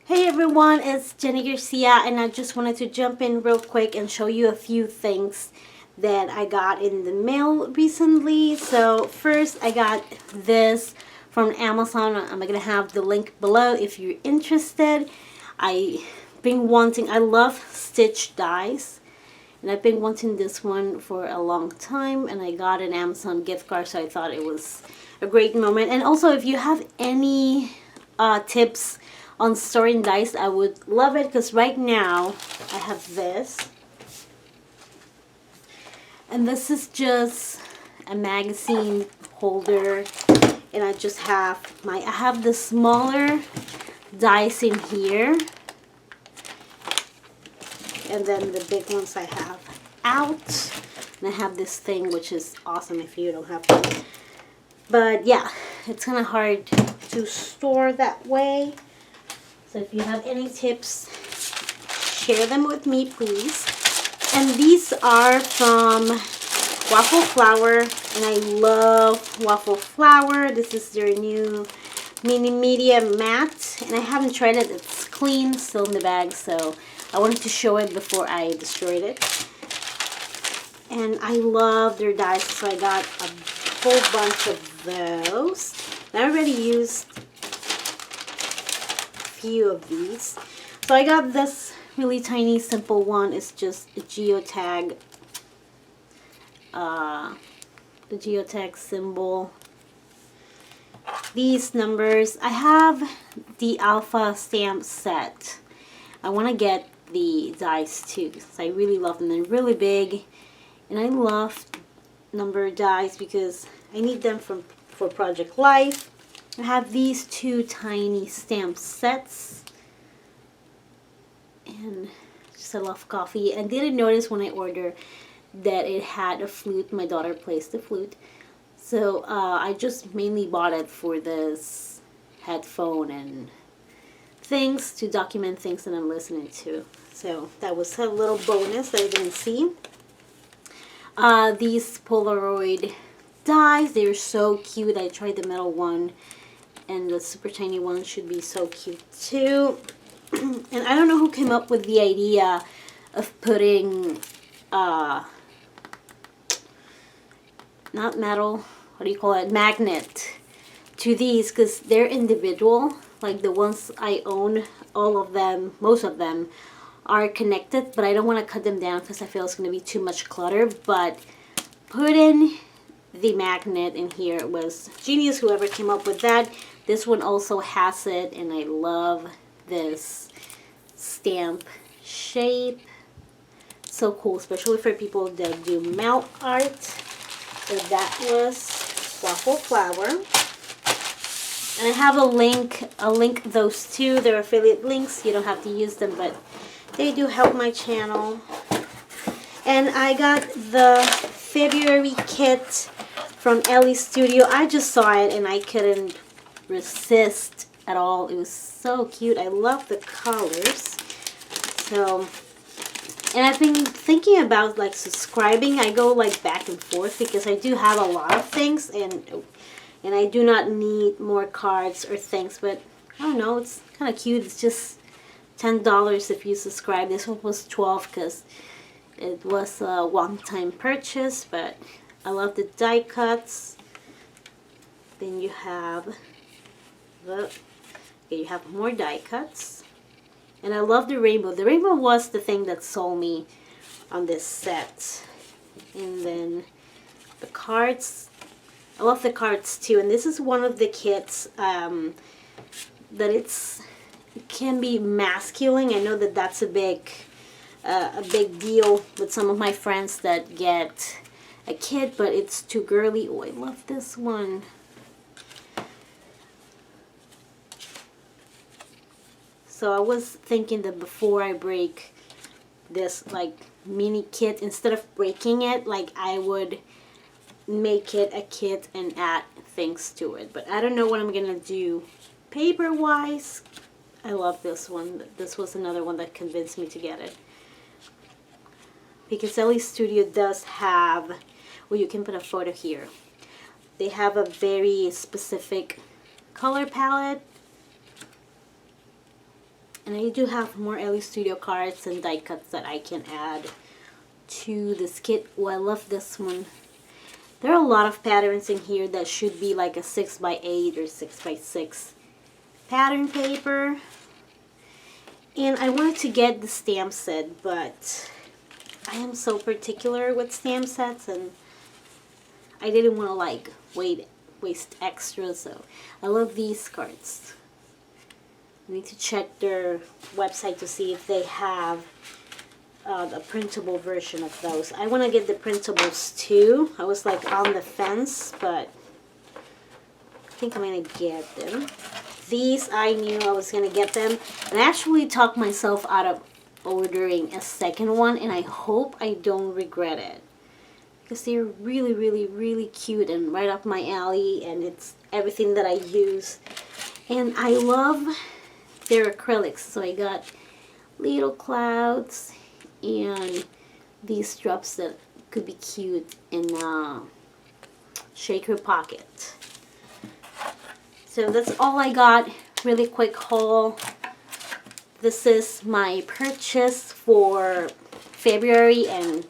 Hey everyone, it's Jenny Garcia, and I just wanted to jump in real quick and show you a few things that I got in the mail recently. So first I got this from Amazon. I'm gonna have the link below if you're interested. I love stitch dies, and I've been wanting this one for a long time, and I got an Amazon gift card, so I thought it was a great moment. And also, if you have any tips on storing dice, I would love it, because right now I have this, and this is just a magazine holder, and I just have I have the smaller dice in here, and then the big ones I have out, and I have this thing which is awesome if you don't have one. But yeah, it's kind of hard to store that way. So if you have any tips, share them with me, please. And these are from Waffle Flower, and I love Waffle Flower. This is their new mini media mat, and I haven't tried it. It's clean, still in the bag, so I wanted to show it before I destroyed it. And I love their dice, so I got a whole bunch of those. I already used few of these. So I got this really tiny simple one. It's just a geotag, the geotag symbol. These numbers, I have the alpha stamp set. I want to get the dice too, because I really love them. They're really big, and I love number dice because I need them for Project Life. I have these two tiny stamp sets, and just I love coffee. And didn't notice when I ordered that it had a flute. My daughter plays the flute, so I just mainly bought it for this headphone and things to document things that I'm listening to. So that was a little bonus that I didn't see. These Polaroid dies, they're so cute. I tried the metal one, and the super tiny one should be so cute too. And I don't know who came up with the idea of putting not metal, what do you call it, magnet to these, because they're individual. Like the ones I own, all of them, most of them are connected, but I don't want to cut them down because I feel it's going to be too much clutter. But putting the magnet in here was genius, whoever came up with that. This one also has it, and I love this stamp shape. So cool, especially for people that do mount art. So that was Waffle Flower. And I have I'll link those two. They're affiliate links. You don't have to use them, but they do help my channel. And I got the February kit from Elle Studio. I just saw it and I couldn't resist at all. It was so cute. I love the colors. So, and I've been thinking about like subscribing. I go like back and forth because I do have a lot of things, and I do not need more cards or things, but I don't know, it's kind of cute. It's just $10 if you subscribe. This one was $12 because it was a one-time purchase, but I love the die cuts. Then you have you have more die cuts, and I love the rainbow. The rainbow was the thing that sold me on this set. And then the cards, I love the cards too, and this is one of the kits that it can be masculine. I know that that's a big deal with some of my friends that get a kit, but it's too girly. Oh, I love this one. So I was thinking that before I break this like mini kit, instead of breaking it, like I would make it a kit and add things to it. But I don't know what I'm gonna do paper wise. I love this one. This was another one that convinced me to get it, because Elles Studio does have, well, you can put a photo here. They have a very specific color palette, And I do have more Elles Studio cards and die cuts that I can add to this kit. Oh, I love this one. There are a lot of patterns in here that should be like a 6x8 or 6x6 pattern paper. And I wanted to get the stamp set, but I am so particular with stamp sets, and I didn't want to like waste extra, so I love these cards. I need to check their website to see if they have a printable version of those. I want to get the printables too. I was like on the fence, but I think I'm going to get them. These, I knew I was going to get them. And I actually talked myself out of ordering a second one, and I hope I don't regret it. Because they're really, really, really cute and right up my alley, and it's everything that I use. And I love their acrylics. So I got little clouds and these drops that could be cute in a shaker pocket. So that's all I got. Really quick haul. This is my purchase for February, and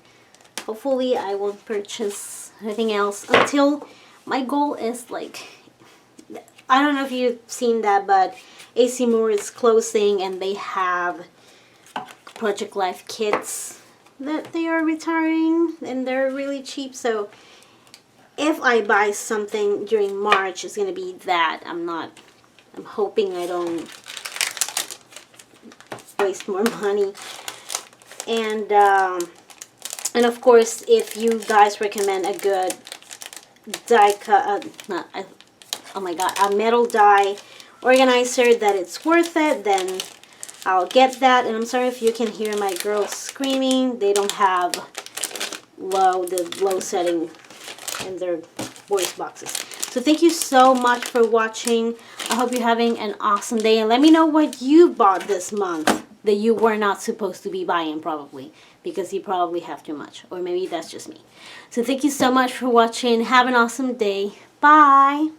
hopefully I won't purchase anything else until my goal is like, I don't know if you've seen that, but AC Moore is closing and they have Project Life kits that they are retiring, and they're really cheap. So if I buy something during March, it's going to be that. I'm hoping I don't waste more money. And of course, if you guys recommend a good die cut, oh my god, a metal die organizer that it's worth it, then I'll get that. And I'm sorry if you can hear my girls screaming. They don't have the low setting in their voice boxes. So thank you so much for watching. I hope you're having an awesome day, and let me know what you bought this month that you were not supposed to be buying, probably because you probably have too much, or maybe that's just me. So thank you so much for watching. Have an awesome day. Bye.